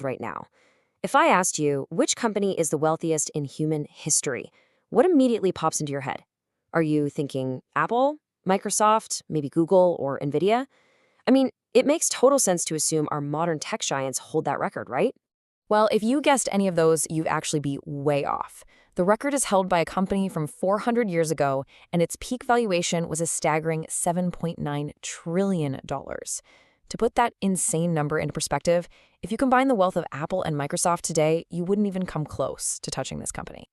right now. If I asked you, which company is the wealthiest in human history, what immediately pops into your head? Are you thinking Apple, Microsoft, maybe Google or Nvidia? I mean, it makes total sense to assume our modern tech giants hold that record, right? Well, if you guessed any of those, you'd actually be way off. The record is held by a company from 400 years ago, and its peak valuation was a staggering $7.9 trillion. To put that insane number into perspective, if you combine the wealth of Apple and Microsoft today, you wouldn't even come close to touching this company.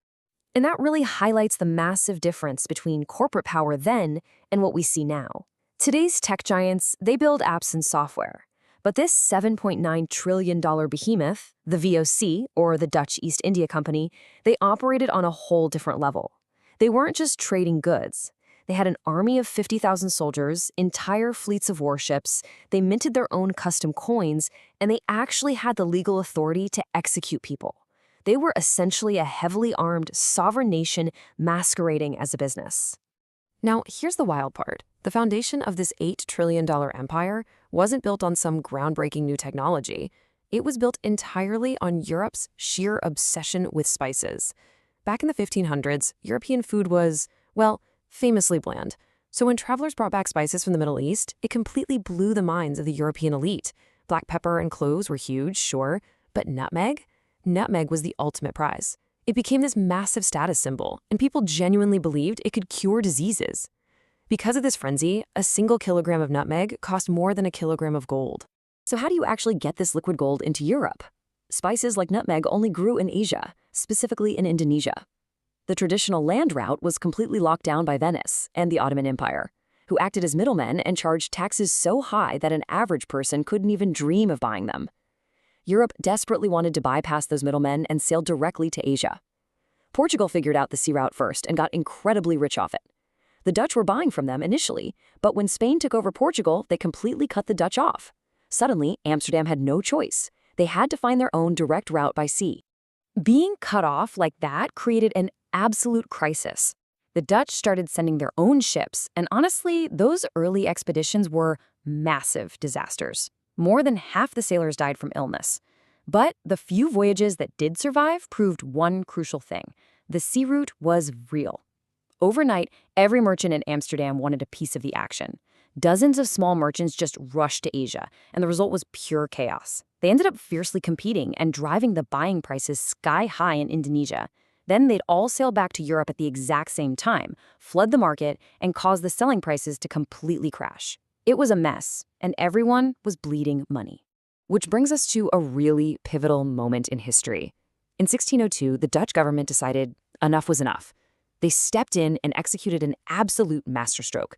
And that really highlights the massive difference between corporate power then and what we see now. Today's tech giants, they build apps and software. But this $7.9 trillion behemoth, the VOC, or the Dutch East India Company, they operated on a whole different level. They weren't just trading goods. They had an army of 50,000 soldiers, entire fleets of warships, they minted their own custom coins, and they actually had the legal authority to execute people. They were essentially a heavily armed sovereign nation masquerading as a business. Now, here's the wild part. The foundation of this $8 trillion empire wasn't built on some groundbreaking new technology. It was built entirely on Europe's sheer obsession with spices. Back in the 1500s, European food was, well, famously bland. So when travelers brought back spices from the Middle East, it completely blew the minds of the European elite. Black pepper and cloves were huge, sure, but nutmeg? Nutmeg was the ultimate prize. It became this massive status symbol, and people genuinely believed it could cure diseases. Because of this frenzy, a single kilogram of nutmeg cost more than a kilogram of gold. So how do you actually get this liquid gold into Europe? Spices like nutmeg only grew in Asia, specifically in Indonesia. The traditional land route was completely locked down by Venice and the Ottoman Empire, who acted as middlemen and charged taxes so high that an average person couldn't even dream of buying them. Europe desperately wanted to bypass those middlemen and sailed directly to Asia. Portugal figured out the sea route first and got incredibly rich off it. The Dutch were buying from them initially, but when Spain took over Portugal, they completely cut the Dutch off. Suddenly, Amsterdam had no choice. They had to find their own direct route by sea. Being cut off like that created an absolute crisis. The Dutch started sending their own ships, and honestly, those early expeditions were massive disasters. More than half the sailors died from illness. But the few voyages that did survive proved one crucial thing. The sea route was real. Overnight, every merchant in Amsterdam wanted a piece of the action. Dozens of small merchants just rushed to Asia, and the result was pure chaos. They ended up fiercely competing and driving the buying prices sky high in Indonesia. Then they'd all sail back to Europe at the exact same time, flood the market, and cause the selling prices to completely crash. It was a mess, and everyone was bleeding money. Which brings us to a really pivotal moment in history. In 1602, the Dutch government decided enough was enough. They stepped in and executed an absolute masterstroke.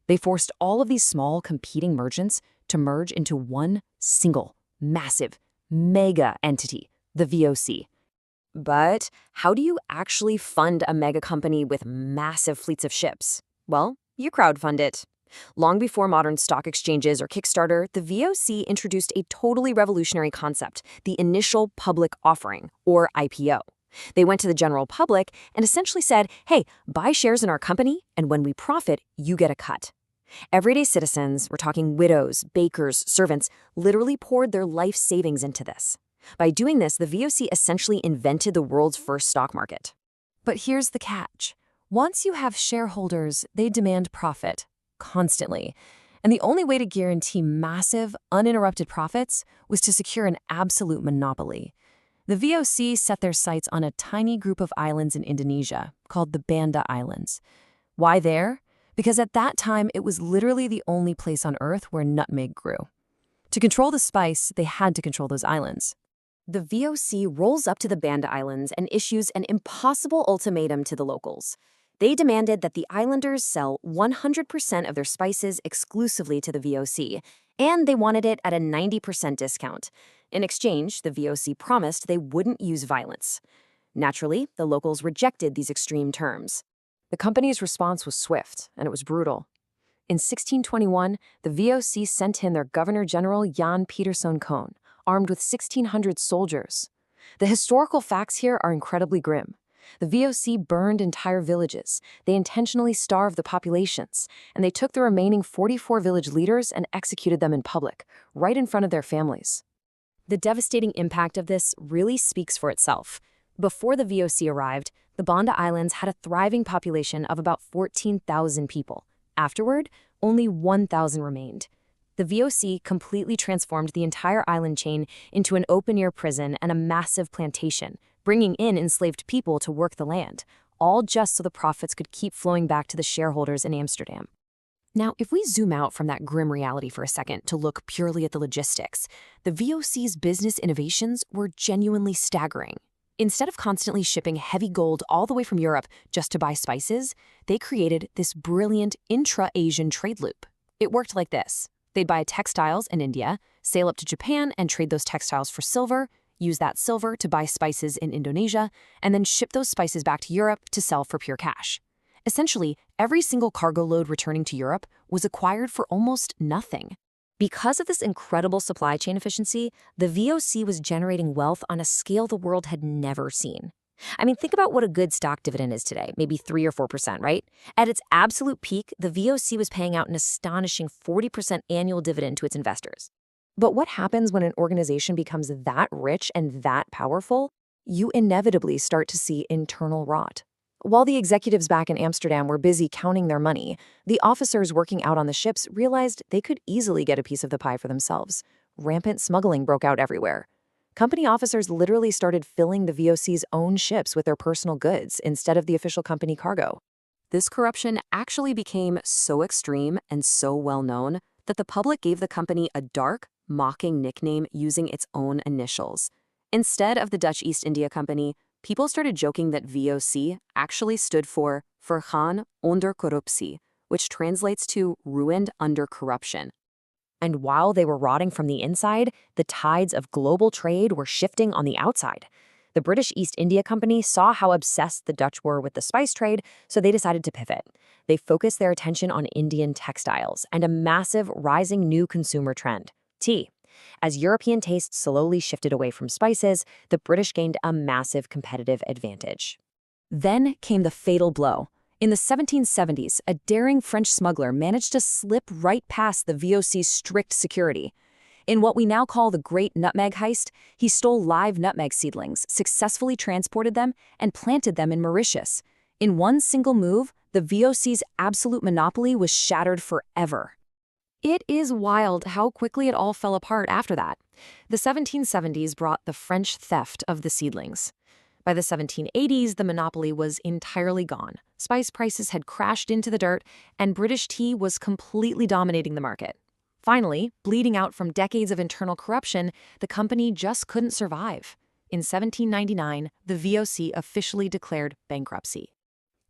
They forced all of these small competing merchants to merge into one single, massive, mega entity, the VOC. But how do you actually fund a mega company with massive fleets of ships? Well, you crowdfund it. Long before modern stock exchanges or Kickstarter, the VOC introduced a totally revolutionary concept, the initial public offering, or IPO. They went to the general public and essentially said, hey, buy shares in our company, and when we profit, you get a cut. Everyday citizens, we're talking widows, bakers, servants, literally poured their life savings into this. By doing this, the VOC essentially invented the world's first stock market. But here's the catch. Once you have shareholders, they demand profit, constantly. And the only way to guarantee massive, uninterrupted profits was to secure an absolute monopoly. The VOC set their sights on a tiny group of islands in Indonesia called the Banda Islands. Why there? Because at that time, it was literally the only place on Earth where nutmeg grew. To control the spice, they had to control those islands. The VOC rolls up to the Banda Islands and issues an impossible ultimatum to the locals. They demanded that the islanders sell 100% of their spices exclusively to the VOC, and they wanted it at a 90% discount. In exchange, the VOC promised they wouldn't use violence. Naturally, the locals rejected these extreme terms. The company's response was swift, and it was brutal. In 1621, the VOC sent in their Governor-General Jan Pieterszoon Koon, armed with 1,600 soldiers. The historical facts here are incredibly grim. The VOC burned entire villages, they intentionally starved the populations, and they took the remaining 44 village leaders and executed them in public, right in front of their families. The devastating impact of this really speaks for itself. Before the VOC arrived, the Banda Islands had a thriving population of about 14,000 people. Afterward, only 1,000 remained. The VOC completely transformed the entire island chain into an open-air prison and a massive plantation, bringing in enslaved people to work the land, all just so the profits could keep flowing back to the shareholders in Amsterdam. Now, if we zoom out from that grim reality for a second to look purely at the logistics, the VOC's business innovations were genuinely staggering. Instead of constantly shipping heavy gold all the way from Europe just to buy spices, they created this brilliant intra-Asian trade loop. It worked like this. They'd buy textiles in India, sail up to Japan and trade those textiles for silver, use that silver to buy spices in Indonesia, and then ship those spices back to Europe to sell for pure cash. Essentially, every single cargo load returning to Europe was acquired for almost nothing. Because of this incredible supply chain efficiency, the VOC was generating wealth on a scale the world had never seen. I mean, think about what a good stock dividend is today, maybe 3 or 4%, right? At its absolute peak, the VOC was paying out an astonishing 40% annual dividend to its investors. But what happens when an organization becomes that rich and that powerful? You inevitably start to see internal rot. While the executives back in Amsterdam were busy counting their money, the officers working out on the ships realized they could easily get a piece of the pie for themselves. Rampant smuggling broke out everywhere. Company officers literally started filling the VOC's own ships with their personal goods instead of the official company cargo. This corruption actually became so extreme and so well known that the public gave the company a dark, mocking nickname using its own initials. Instead of the Dutch East India Company, people started joking that VOC actually stood for Vergaan onder corruptie, which translates to ruined under corruption. And while they were rotting from the inside, the tides of global trade were shifting on the outside. The British East India Company saw how obsessed the Dutch were with the spice trade, so they decided to pivot. They focused their attention on Indian textiles and a massive rising new consumer trend, tea. As European tastes slowly shifted away from spices, the British gained a massive competitive advantage. Then came the fatal blow. In the 1770s, a daring French smuggler managed to slip right past the VOC's strict security. In what we now call the Great Nutmeg Heist, he stole live nutmeg seedlings, successfully transported them, and planted them in Mauritius. In one single move, the VOC's absolute monopoly was shattered forever. It is wild how quickly it all fell apart after that. The 1770s brought the French theft of the seedlings. By the 1780s, the monopoly was entirely gone. Spice prices had crashed into the dirt, and British tea was completely dominating the market. Finally, bleeding out from decades of internal corruption, the company just couldn't survive. In 1799, the VOC officially declared bankruptcy.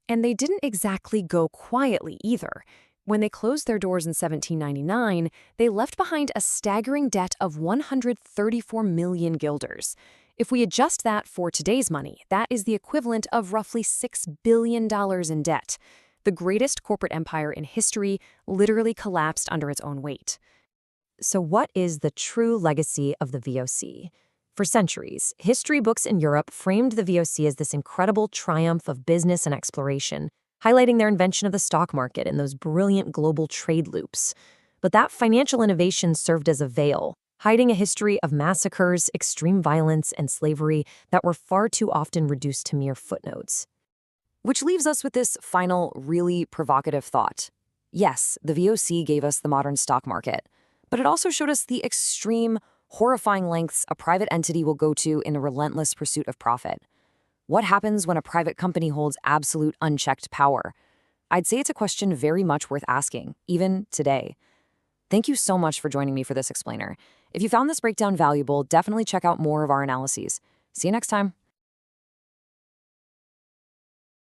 And they didn't exactly go quietly either. When they closed their doors in 1799, they left behind a staggering debt of 134 million guilders. If we adjust that for today's money, that is the equivalent of roughly $6 billion in debt. The greatest corporate empire in history literally collapsed under its own weight. So what is the true legacy of the VOC? For centuries, history books in Europe framed the VOC as this incredible triumph of business and exploration, highlighting their invention of the stock market and those brilliant global trade loops. But that financial innovation served as a veil, hiding a history of massacres, extreme violence, and slavery that were far too often reduced to mere footnotes. Which leaves us with this final, really provocative thought. Yes, the VOC gave us the modern stock market, but it also showed us the extreme, horrifying lengths a private entity will go to in a relentless pursuit of profit. What happens when a private company holds absolute unchecked power? I'd say it's a question very much worth asking, even today. Thank you so much for joining me for this explainer. If you found this breakdown valuable, definitely check out more of our analyses. See you next time.